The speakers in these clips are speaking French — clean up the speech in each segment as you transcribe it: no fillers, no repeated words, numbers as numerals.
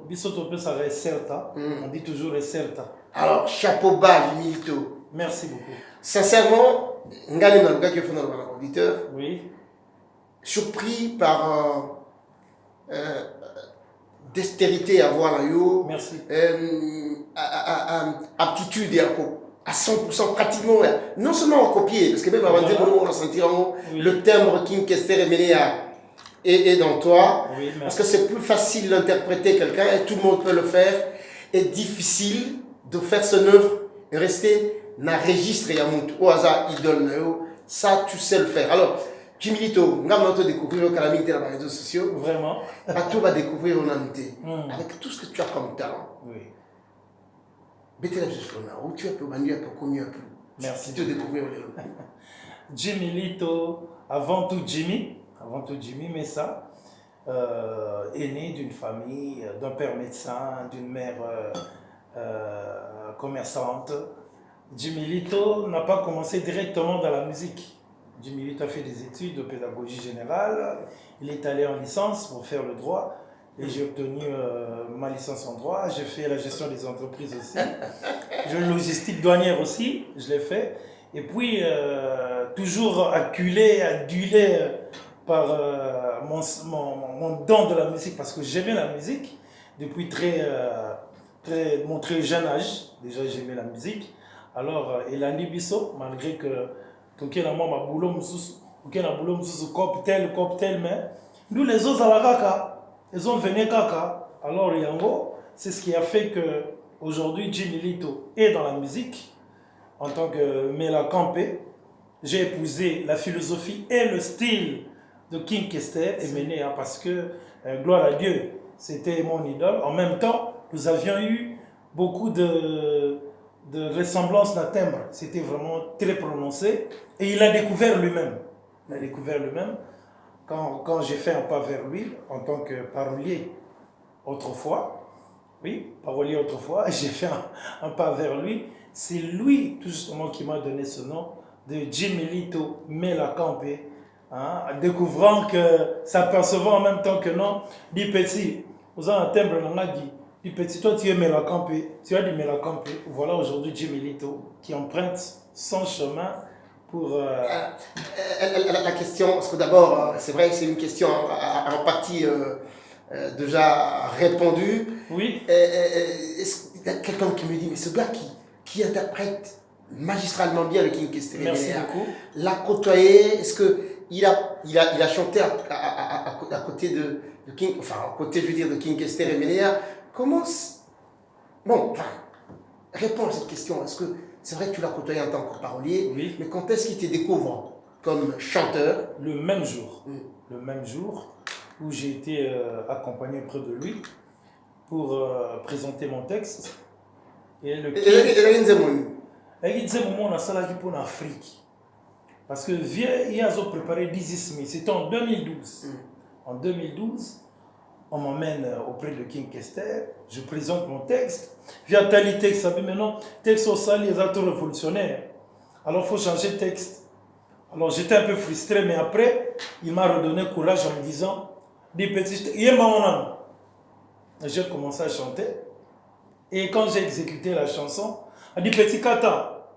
Bisoto peut ça certa. On dit toujours certa. Alors, chapeau bas, Jimilito. Merci beaucoup. Sincèrement, Ngani Maluka qui est fondé dans l'auditeur, Oui. surpris par dextérité à voir là, yo. Merci. Aptitude à 100% pratiquement. Non seulement en copier, parce que même avant de dire on sentir le timbre King Kester et Ménéa est dans toi. Oui, parce que c'est plus facile d'interpréter quelqu'un et tout le monde peut le faire. Et difficile de faire son œuvre et rester dans le registre au hasard idole. Ça, tu sais le faire. Alors, Jimilito, on va découvrir au calamité dans les réseaux sociaux. Vraiment. Tu vas découvrir en amitié. Avec tout ce que tu as comme talent. Oui. Où tu as peu un peu commis un peu. Merci. Tu te découvrir Jimilito, avant tout Jimmy, mais ça, est né d'une famille, d'un père médecin, d'une mère commerçante. Jimilito n'a pas commencé directement dans la musique. Jimilito a fait des études de pédagogie générale. Il est allé en licence pour faire le droit. Et j'ai obtenu ma licence en droit. J'ai fait la gestion des entreprises aussi. J'ai une logistique douanière aussi, je l'ai fait. Et puis, toujours adulé par mon don de la musique, parce que j'aimais la musique depuis mon très jeune âge. Déjà, j'aimais la musique. Alors, Elani Bisso, malgré que toqué la maman boulot cocktail, mais nous les autres à la kaka, ils ont venu kaka. Alors, Yango, c'est ce qui a fait que aujourd'hui Jimilito est dans la musique en tant que Mela Campé. J'ai épousé la philosophie et le style de King Kester et Ménéa parce que, gloire à Dieu, c'était mon idole. En même temps, nous avions eu beaucoup de ressemblance d'un timbre. C'était vraiment très prononcé. Et il a découvert lui-même. Quand j'ai fait un pas vers lui, en tant que parolier autrefois, j'ai fait un pas vers lui. C'est lui, tout justement, qui m'a donné ce nom de Jimilito Mela Campé. Découvrant que, s'apercevant en même temps que non, dit petit, vous avez un timbre, on a dit. Du petit, toi tu es Mela Campé, tu as dit Mela Campé. Voilà aujourd'hui Jimilito qui emprunte son chemin pour. La question, parce que d'abord, c'est vrai que c'est une question en partie déjà répondue. Oui. Est-ce qu'il y a quelqu'un qui me dit, mais ce gars qui interprète magistralement bien le King Kester, merci beaucoup. l'a côtoyé, est-ce qu'il a chanté à côté de King, enfin, à côté, je veux dire, de King Kester et Ménéa. Comment. Bon, enfin, réponds à cette question. Est-ce que c'est vrai que tu l'as côtoyé en tant que parolier, oui. Mais quand est-ce qu'il te découvre comme chanteur? Le même jour. Le même jour où j'ai été accompagné près de lui pour présenter mon texte. Et le moment, on a ça qui pour l'Afrique. Parce que il a préparé 10 mai, c'était en 2012. En 2012, on m'emmène auprès de King Kester, je présente mon texte. Via tel texte, ça dit maintenant, texte au sali, les acteurs révolutionnaires. Alors il faut changer de texte. Alors j'étais un peu frustré, mais après, il m'a redonné courage en me disant, des petits, j'ai commencé à chanter. Et quand j'ai exécuté la chanson, il dit petit kata,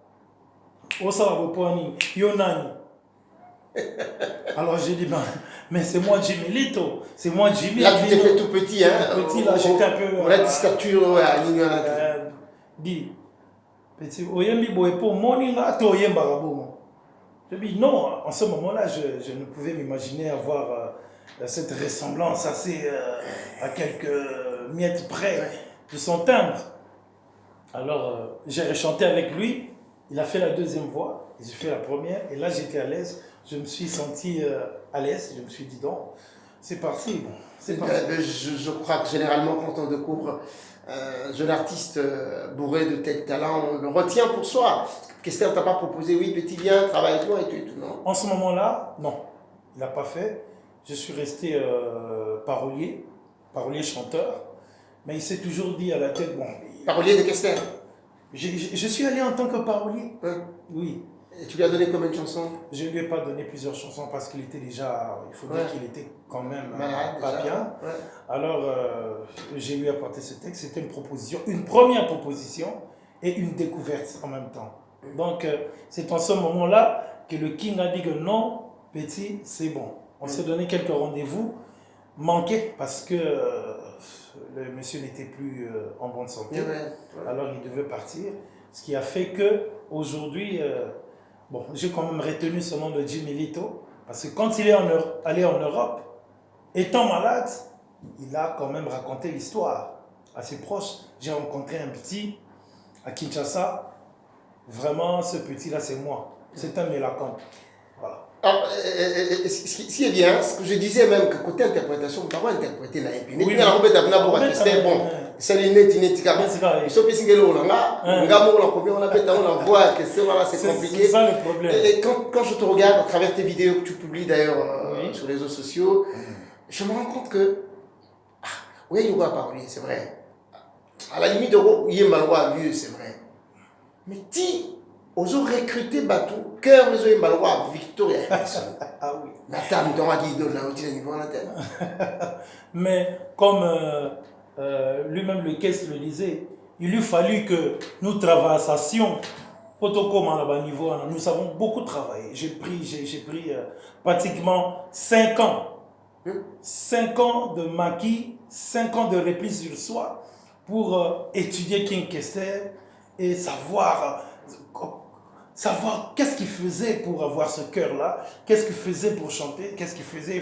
Yonani. Alors j'ai dit, mais c'est moi Jimilito, c'est moi Jimmy. Là tu t'es fait tout petit, hein? Petit, là j'étais un peu. On a dit stature à l'ignorance. Dit, petit, oyembi boepo, moninga, to yemba rabomo. Je dis non, en ce moment-là, je ne pouvais m'imaginer avoir cette ressemblance assez à quelques miettes près de son timbre. Alors j'ai chanté avec lui, il a fait la deuxième voix, j'ai fait la première, et là j'étais à l'aise. Je me suis senti à l'aise, je me suis dit non, c'est parti. Bon, je crois que généralement quand on découvre un jeune artiste bourré de tel talent, on le retient pour soi. Qu'est-ce qu'on t'a pas proposé? Oui, petit, viens, travaille avec moi et tout, non? En ce moment-là, non, il n'a pas fait. Je suis resté parolier chanteur, mais il s'est toujours dit à la tête, bon... Parolier de Kester? Je suis allé en tant que parolier. Hein? Oui. Et tu lui as donné combien de chansons? Je ne lui ai pas donné plusieurs chansons parce qu'il était déjà, il faut dire qu'il était quand même malade, pas déjà. bien. Ouais. Alors, j'ai lui apporté ce texte. C'était une proposition, une première proposition et une découverte en même temps. Donc, c'est en ce moment-là que le King a dit que non, petit, c'est bon. On s'est donné quelques rendez-vous manqués parce que le monsieur n'était plus en bonne santé. Alors, il devait partir. Ce qui a fait que aujourd'hui, bon, j'ai quand même retenu ce nom de Jimmy Lito parce que quand il est allé en Europe, étant malade, il a quand même raconté l'histoire à ses proches. J'ai rencontré un petit à Kinshasa. Vraiment, ce petit-là, c'est moi. C'est un Mélacan. Voilà. Alors, ce qui est bien, ce que je disais même que côté interprétation, on va interpréter la épine. Oui, c'est bon. C'est l'inétinité. Il faut penser que la voix, c'est compliqué. C'est ça le problème. Et quand je te regarde à travers tes vidéos que tu publies d'ailleurs sur les réseaux sociaux, je me rends compte que oui, il y a parler, c'est vrai. À la limite, il y a Malois vieux, c'est vrai. Mais si on a recruté Batou, cœur les Malois Victoria. Ah oui. Mais comme lui-même le caisse le disait, il lui fallu que nous travaillassions. Nous avons beaucoup travaillé. J'ai pris pratiquement 5 ans. 5 ans de maquis, 5 ans de repli sur soi pour étudier King Kester et savoir qu'est-ce qu'il faisait pour avoir ce cœur-là, qu'est-ce qu'il faisait pour chanter, qu'est-ce qu'il faisait